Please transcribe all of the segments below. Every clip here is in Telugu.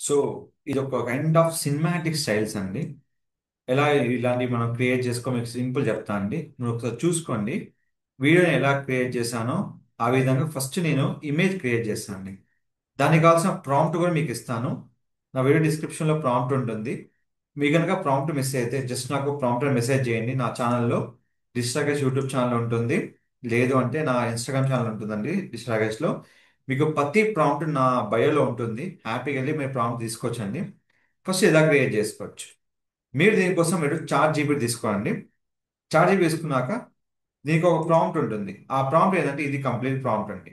సో ఇది ఒక కైండ్ ఆఫ్ సినిమాటిక్ స్టైల్స్ అండి. ఎలా ఇలాంటివి మనం క్రియేట్ చేసుకో మీకు సింపుల్ చెప్తా అండి. మీరు ఒకసారి చూసుకోండి. వీడియోని ఎలా క్రియేట్ చేశానో ఆ విధంగా ఫస్ట్ నేను ఇమేజ్ క్రియేట్ చేస్తాను అండి. దానికి కావాల్సిన ప్రాంప్ట్ కూడా మీకు ఇస్తాను. నా వీడియో డిస్క్రిప్షన్లో ప్రాంప్ట్ ఉంటుంది. మీ కనుక ప్రాంప్ట్ మిస్ అయితే జస్ట్ నాకు ప్రాంప్ట్ మెసేజ్ చేయండి. నా ఛానల్లో డిస్ట్రాగేష్ యూట్యూబ్ ఛానల్ ఉంటుంది. లేదు అంటే నా ఇన్స్టాగ్రామ్ ఛానల్ ఉంటుందండి డిస్ట్రాగేష్లో. మీకు ప్రతి ప్రాంప్ట్ నా బయోలో ఉంటుంది. హ్యాపీగా వెళ్ళి మీరు ప్రాంప్ట్ తీసుకోవచ్చండి. ఫస్ట్ ఇలా క్రియేట్ చేసుకోవచ్చు. మీరు దీనికోసం మీరు చాట్ జీపీటీ తీసుకోండి. చాట్ జీపీటీ తీసుకున్నాక దీనికి ఒక ప్రాంప్ట్ ఉంటుంది. ఆ ప్రాంప్ట్ ఏంటంటే ఇది కంప్లీట్ ప్రాంప్ట్ అండి.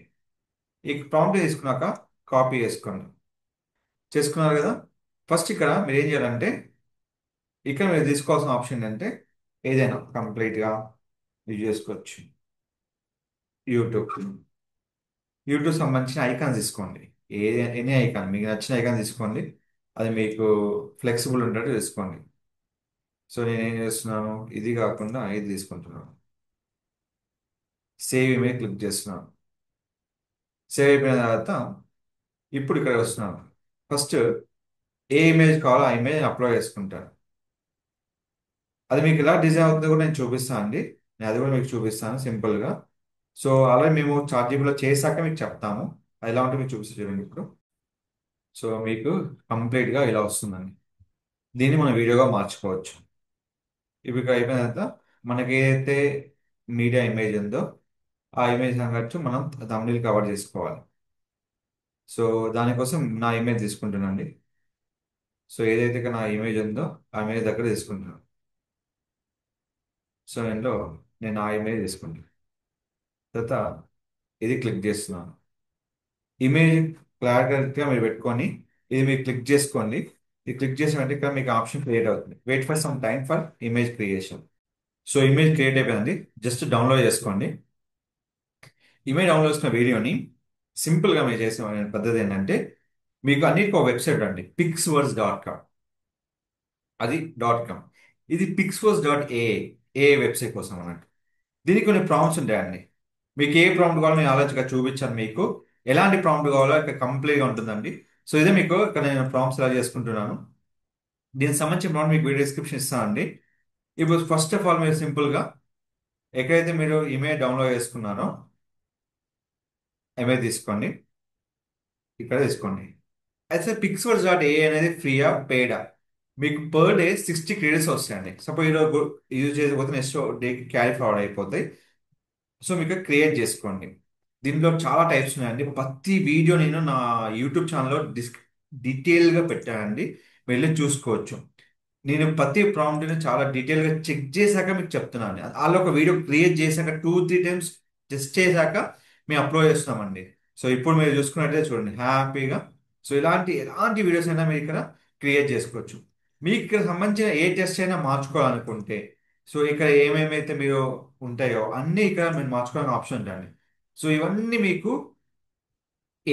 ఈ ప్రాంప్ట్ తీసుకున్నాక కాపీ చేసుకోండి. చేసుకున్నారు కదా. ఫస్ట్ ఇక్కడ మీరు ఏం చేయాలంటే ఇక్కడ మీరు తీసుకోవాల్సిన ఆప్షన్ ఏంటంటే ఏదైనా కంప్లీట్గా యూజ్ చేసుకోవచ్చు. యూట్యూబ్ యూట్యూబ్ సంబంధించిన ఐకాన్ తీసుకోండి. ఏ ఎనీ ఐకాన్ మీకు నచ్చిన ఐకాన్ తీసుకోండి. అది మీకు ఫ్లెక్సిబుల్ ఉండేట్టు తీసుకోండి. సో నేను ఏం చేస్తున్నాను, ఇది కాకుండా ఇది తీసుకుంటున్నాను. సేవ్ ఇమేజ్ క్లిక్ చేస్తున్నాను. సేవ్ అయిపోయిన తర్వాత ఇప్పుడు ఇక్కడ వస్తున్నాను. ఫస్ట్ ఏ ఇమేజ్ కావాలో ఆ ఇమేజ్ అప్లోడ్ చేసుకుంటాను. అది మీకు ఎలా డిజైన్ అవుతుందో కూడా నేను చూపిస్తాను అండి. నేను అది కూడా మీకు చూపిస్తాను సింపుల్గా. సో అలా మేము చాట్ జీపీటీలో చేశాక మీకు చెప్తాము. అది ఎలా ఉంటే మీకు చూపిస్తాను చూడండి ఇప్పుడు. సో మీకు కంప్లీట్గా ఇలా వస్తుందండి. దీన్ని మనం వీడియోగా మార్చుకోవచ్చు. ఇప్పుడు ఇక్కడ అయిపోయిన తర్వాత మనకి ఏదైతే మీడియా ఇమేజ్ ఉందో ఆ ఇమేజ్ తగ్గట్టు మనం thumbnail కవర్ చేసుకోవాలి. సో దానికోసం నా ఇమేజ్ తీసుకుంటున్నానండి. సో ఏదైతే ఇక్కడ నా ఇమేజ్ ఉందో ఆ ఇమేజ్ దగ్గర తీసుకుంటున్నాను. సో నేను ఆ ఇమేజ్ తీసుకుంటాను. తర్వాత ఇది క్లిక్ చేస్తున్నాను. ఇమేజ్ క్లారిటీగా మీరు పెట్టుకొని ఇది మీరు క్లిక్ చేసుకోండి. ఇది క్లిక్ చేసిన వెంటనే ఇక్కడ మీకు ఆప్షన్ క్రియేట్ అవుతుంది. Wait for some time for image creation. So image create అయిపోయింది. జస్ట్ డౌన్లోడ్ చేసుకోండి. ఇమేజ్ డౌన్లోడ్ చేసుకున్న వీడియోని సింపుల్గా మీరు చేసిన పద్ధతి ఏంటంటే మీకు అన్నిటికీ ఒక వెబ్సైట్ అండి, pixవర్స్.com. అది .com. ఇది pixworks.a వెబ్సైట్ కోసం అన్నట్టు. దీనికి కొన్ని ప్రాంప్ట్స్ ఉంటాయండి. మీకు ఏ ప్రాంప్ట్ కావాలో నేను ఆలోచనగా చూపించాను మీకు. ఎలాంటి ప్రాంప్ట్ కావాలో ఇక్కడ కంప్లీట్గా ఉంటుందండి. సో ఇదే మీకు ఇక్కడ నేను ప్రాంప్ట్స్ ఎలా చేసుకుంటున్నాను. దీనికి సంబంధించిన ప్రాంప్ట్ మీకు వీడియో డిస్క్రిప్షన్ ఇస్తానండి. ఇప్పుడు ఫస్ట్ ఆఫ్ ఆల్ మీరు సింపుల్గా ఎక్కడైతే మీరు ఇమేజ్ డౌన్లోడ్ చేసుకున్నారో ఇమేజ్ తీసుకోండి. ఇక్కడ తీసుకోండి. అయితే pixworks.a అనేది ఫ్రీయా పెయిడా. మీకు పర్ డే 60 క్రెడిట్స్ వస్తాయండి. సపోజ్ ఈరోజు యూజ్ చేయకపోతే నెక్స్ట్ డేకి క్యారీ ఫార్వర్డ్ అయిపోతాయి. సో మీకు క్రియేట్ చేసుకోండి. దీంట్లో చాలా టైప్స్ ఉన్నాయండి. ప్రతి వీడియో నేను నా యూట్యూబ్ ఛానల్లో డీటెయిల్గా పెట్టానండి. వెళ్ళి చూసుకోవచ్చు. నేను ప్రతి ప్రాంప్ట్ని చాలా డీటెయిల్గా చెక్ చేశాక మీకు చెప్తున్నాను. అలా ఒక వీడియో క్రియేట్ చేశాక 2-3 టైమ్స్ టెస్ట్ చేశాక మేము అప్లోడ్ చేస్తున్నామండి. సో ఇప్పుడు మీరు చూసుకున్నట్లయితే చూడండి హ్యాపీగా. సో ఇలాంటి ఎలాంటి వీడియోస్ అయినా మీరు ఇక్కడ క్రియేట్ చేసుకోవచ్చు. మీకు ఇక్కడ సంబంధించిన ఏ టెస్ట్ అయినా మార్చుకోవాలనుకుంటే సో ఇక్కడ ఏమేమైతే మీరు ఉంటాయో అన్నీ ఇక్కడ మీరు మార్చుకోవాలని ఆప్షన్ ఉంటుంది. సో ఇవన్నీ మీకు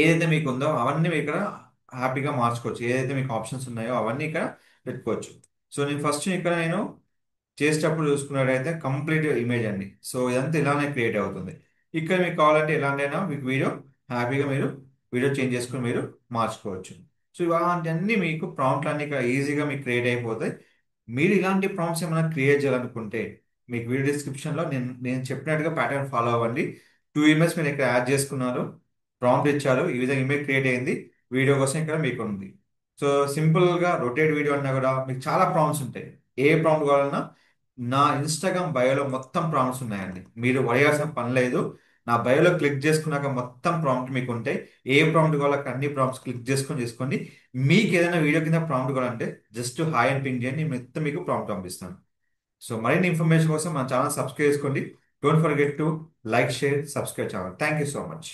ఏదైతే మీకు ఉందో అవన్నీ మీరు ఇక్కడ హ్యాపీగా మార్చుకోవచ్చు. ఏదైతే మీకు ఆప్షన్స్ ఉన్నాయో అవన్నీ ఇక్కడ పెట్టుకోవచ్చు. సో నేను ఫస్ట్ ఇక్కడ నేను చేసేటప్పుడు చూసుకున్నట్టయితే కంప్లీట్ ఇమేజ్ అండి. సో ఇదంతా ఇలానే క్రియేట్ అవుతుంది. ఇక్కడ మీకు కావాలంటే ఎలాంటైనా మీకు వీడియో హ్యాపీగా మీరు వీడియో చేంజ్ చేసుకుని మీరు మార్చుకోవచ్చు. సో ఇలాంటివన్నీ మీకు ప్రాంప్ట్లు అన్ని ఇక్కడ ఈజీగా మీకు క్రియేట్ అయిపోతాయి. మీరు ఇలాంటి ప్రాంప్ట్స్ ఏమైనా క్రియేట్ చేయాలనుకుంటే మీకు వీడియో డిస్క్రిప్షన్లో నేను నేను చెప్పినట్టుగా ప్యాటర్న్ ఫాలో అవ్వండి. 2 ఇమేజ్ మీరు ఇక్కడ యాడ్ చేసుకున్నారు, ప్రాంప్ట్ ఇచ్చారు, ఈ విధంగా ఇమేజ్ క్రియేట్ అయింది. వీడియో కోసం ఇక్కడ మీకు ఉంది. సో సింపుల్గా రొటేట్ వీడియో అన్నా కూడా మీకు చాలా ప్రాంప్ట్స్ ఉంటాయి. ఏ ప్రాంప్ట్ కావాలన్నా నా ఇన్స్టాగ్రామ్ బయోలో మొత్తం ప్రాంప్ట్స్ ఉన్నాయండి. మీరు వడయాల్సిన పని లేదు. నా బయోలో క్లిక్ చేసుకున్నాక మొత్తం ప్రాంప్ట్ మీకు ఉంటాయి. ఏ ప్రాంప్ట్ కావాలో అక్కడ అన్ని ప్రాంప్ట్స్ క్లిక్ చేసుకొని చేసుకోండి. మీకు ఏదైనా వీడియో కింద ప్రాంప్ట్ కావాలంటే జస్ట్ హాయ్ అని పింగ్ చేయండి. మొత్తం మీకు ప్రాంప్ట్ పంపిస్తాను. సో మరిన్ని ఇన్ఫర్మేషన్ కోసం మన ఛానల్ సబ్స్క్రైబ్ చేసుకోండి. Don't forget to like, share, subscribe channel. Thank you so much.